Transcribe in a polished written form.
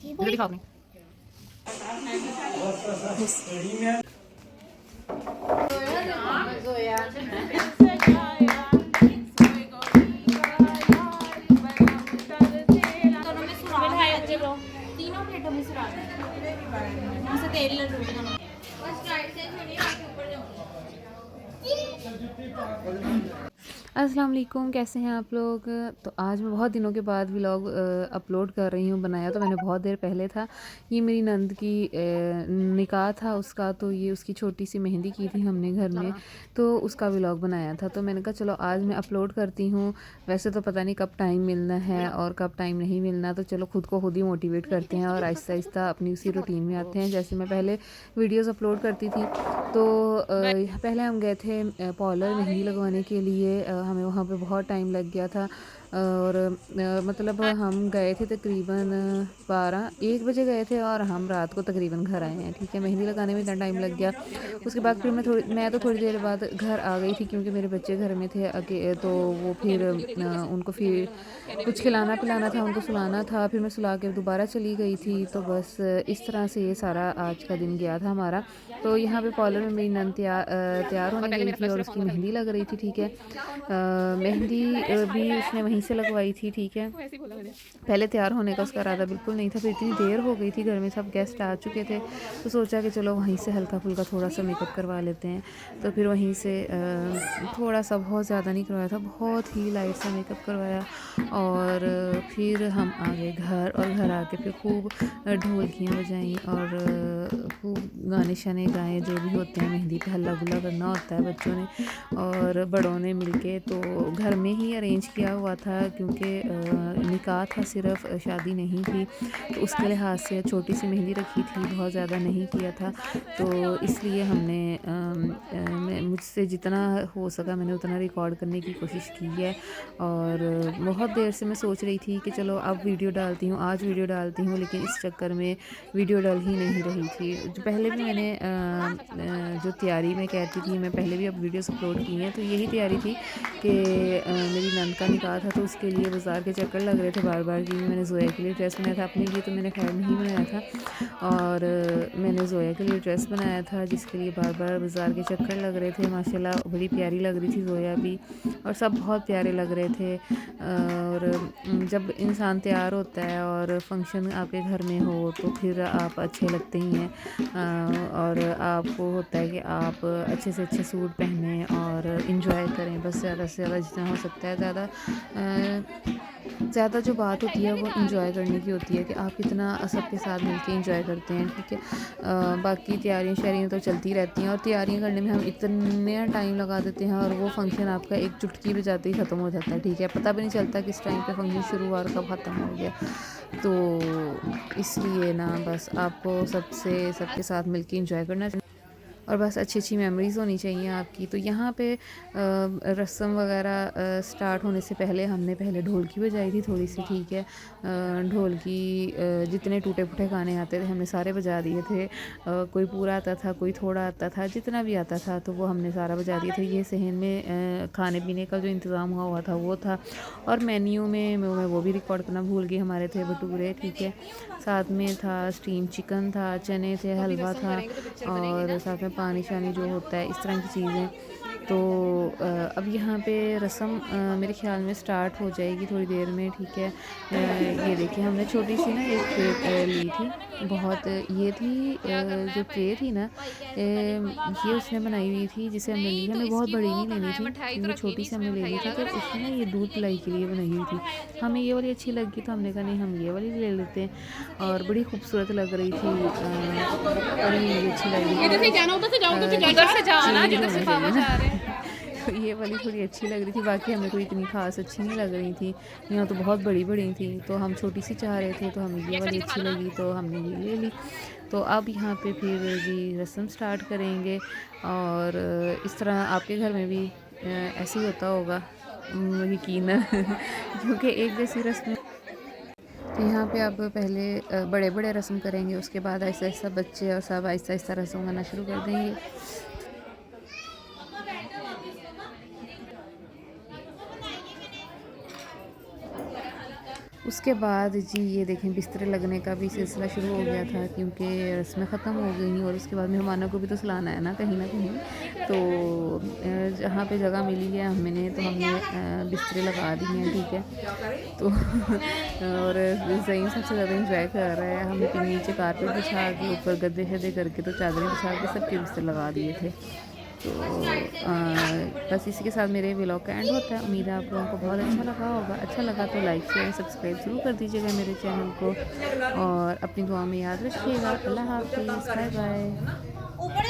इधर दिखाओ अपनी। तीनों प्लेटों में सुरा तेल ले लो बस राइट से छोड़िए आगे ऊपर जाऊंगी। अस्सलाम वालेकुम, कैसे हैं आप लोग। तो आज मैं बहुत दिनों के बाद व्लॉग अपलोड कर रही हूँ। बनाया तो मैंने बहुत देर पहले था। ये मेरी नंद की निकाह था उसका, तो ये उसकी छोटी सी मेहंदी की थी हमने घर में, तो उसका व्लॉग बनाया था। तो मैंने कहा चलो आज मैं अपलोड करती हूँ। वैसे तो पता नहीं कब टाइम मिलना है और कब टाइम नहीं मिलना, तो चलो खुद को खुद ही मोटिवेट करते हैं और आहिस्ता आहिस्ता अपनी उसी रूटीन में आते हैं। जैसे मैं पहले वीडियोज़ अपलोड करती थी, तो पहले हम गए थे पार्लर मेहंदी लगवाने के लिए। हमें वहाँ पे बहुत टाइम लग गया था और मतलब हम गए थे तकरीबन 12-1 बजे गए थे और हम रात को तकरीबन घर आए हैं। ठीक है, मेहंदी लगाने में इतना टाइम लग गया। उसके बाद फिर मैं तो थोड़ी देर बाद घर आ गई थी, क्योंकि मेरे बच्चे घर में थे तो वो फिर उनको फिर कुछ खिलाना पिलाना था, उनको सुलाना था। फिर मैं सुला के दोबारा चली गई थी। तो बस इस तरह से ये सारा आज का दिन गया था हमारा। तो यहाँ पे पार्लर में मेरी नंद तैयार होने गई थी और उसकी मेहंदी लग रही थी। ठीक है, मेहंदी भी उसने वहीं से लगवाई थी। ठीक है, पहले तैयार होने का उसका इरादा बिल्कुल नहीं था, फिर इतनी देर हो गई थी, घर में सब गेस्ट आ चुके थे, तो सोचा कि चलो वहीं से हल्का फुल्का थोड़ा सा मेकअप करवा लेते हैं। तो फिर वहीं से थोड़ा सा, बहुत ज़्यादा नहीं करवाया था, बहुत ही लाइट सा मेकअप करवाया। और फिर हम आ गए घर, और घर आके फिर खूब ढोलकियाँ बजाईं और खूब गाने शाने गाए, जो भी होते हैं मेहंदी पे हल्ला गुल्ला करना होता है बच्चों ने और बड़ों ने मिलके। तो घर में ही अरेंज किया हुआ था, क्योंकि निकाह था सिर्फ, शादी नहीं थी, तो उसके लिहाज से छोटी सी मेहंदी रखी थी, बहुत ज़्यादा नहीं किया था। तो इसलिए हमने मुझसे जितना हो सका मैंने उतना रिकॉर्ड करने की कोशिश की है। और बहुत देर से मैं सोच रही थी कि चलो अब वीडियो डालती हूँ, आज वीडियो डालती हूँ, लेकिन इस चक्कर में वीडियो डल ही नहीं रही थी। जो पहले भी मैंने जो तैयारी मैं कहती थी, मैं पहले भी अब वीडियोस अपलोड की हैं, तो यही तैयारी थी कि मेरी नंद का निकाह था, तो उसके लिए बाज़ार के चक्कर लग रहे थे बार बार। कि मैंने ज़ोया के लिए ड्रेस बनाया था, अपने लिए तो मैंने खैर नहीं बनाया था, और मैंने ज़ोया के लिए ड्रेस बनाया था, जिसके लिए बार बार बाज़ार के चक्कर लग रहे थे। माशाल्लाह बड़ी प्यारी लग रही थी ज़ोया भी, और सब बहुत प्यारे लग रहे थे। और जब इंसान तैयार होता है और फंक्शन आपके घर में हो, तो फिर आप अच्छे लगते ही हैं, और आपको होता है कि आप अच्छे से अच्छे सूट पहने और इन्जॉय करें, बस ज़्यादा से ज़्यादा जितना हो सकता है। ज़्यादा जो बात होती है वो इंजॉय करने की होती है, कि आप कितना सबके साथ मिलके इंजॉय करते हैं। ठीक है, बाकी तैयारियाँ शैयारियाँ तो चलती रहती हैं, और तैयारियाँ करने में हम इतना टाइम लगा देते हैं, और वो फंक्शन आपका एक चुटकी बजाते ही ख़त्म हो जाता है। ठीक है, पता भी नहीं चलता किस टाइम पे फंक्शन शुरू हुआ और कब ख़त्म हो गया। तो इसलिए ना बस आपको सबके साथ मिलके इंजॉय करना चाहिए, और बस अच्छी अच्छी मेमोरीज़ होनी चाहिए आपकी। तो यहाँ पे रस्म वगैरह स्टार्ट होने से पहले हमने पहले ढोलकी बजाई थी थोड़ी सी। ठीक है, ढोलकी जितने टूटे फूटे गाने आते थे हमने सारे बजा दिए थे। कोई पूरा आता था, कोई थोड़ा आता था, जितना भी आता था तो वो हमने सारा बजा दिया था। ये सहन में खाने पीने का जो इंतज़ाम हुआ था वो था, और मेन्यू में मैं वो भी रिकॉर्ड करना भूल गई। हमारे थे भटूरे, ठीक है, साथ में था स्टीम चिकन था, चने थे, हलवा था, और साथ में पानी शानी जो होता है, इस तरह की चीज़ें। तो अब यहाँ पे रस्म मेरे ख्याल में स्टार्ट हो जाएगी थोड़ी देर में। ठीक है, ये देखिए हमने छोटी सी ना एक ट्रे ली थी, बहुत ये थी जो ट्रे थी ना, ये उसने बनाई हुई थी जिसे हमने ली है। हमें बहुत बड़ी नहीं लेनी थी, क्योंकि छोटी सी हमने लेनी थी, तो उसने ना ये दूध पिलाई के लिए बनाई हुई थी। हमें ये वाली अच्छी लगी, तो हमने कहा नहीं हम ये वाली ले लेते हैं, और बड़ी खूबसूरत लग रही थी, बड़ी अच्छी लग रही थी। तो ये वाली थोड़ी अच्छी लग रही थी, बाकी हमें कोई इतनी खास अच्छी नहीं लग रही थी, यहाँ तो बहुत बड़ी बड़ी थी, तो हम छोटी सी चाह रहे थे, तो हमें ये वाली अच्छी लगी, तो हमने ये ले ली। तो अब यहाँ पे फिर जी रस्म स्टार्ट करेंगे, और इस तरह आपके घर में भी ऐसे ही होता होगा यकीनन क्योंकि एक जैसी रस्म। तो यहाँ पे अब पहले बड़े बड़े रस्म करेंगे, उसके बाद आहिस्ता आहिस्ता बच्चे और सब आहिस्ता आहिस्ता रस्म करना शुरू कर देंगे। उसके बाद जी ये देखें बिस्तर लगने का भी सिलसिला शुरू हो गया था, क्योंकि रस्में ख़त्म हो गई और उसके बाद मेहमानों को भी तो सुलाना है ना कहीं ना कहीं। तो जहाँ पे जगह मिली है हमने तो हमने बिस्तरे लगा दिए हैं, ठीक है। तो और सही सबसे ज़्यादा इंजॉय कर रहा है। हमने फिर नीचे कारपेट बिछा के ऊपर गद्दे शद्दे करके तो चादरें बिछा के सबके बिस्तर लगा दिए थे। तो बस इसी के साथ मेरे व्लॉग का एंड होता है। उम्मीद है आप लोगों को बहुत अच्छा लगा होगा। अच्छा लगा तो लाइक शेयर सब्सक्राइब ज़रूर कर दीजिएगा मेरे चैनल को, और अपनी दुआ में याद रखिएगा। अल्लाह हाफिज़, बाय बाय। ऊपर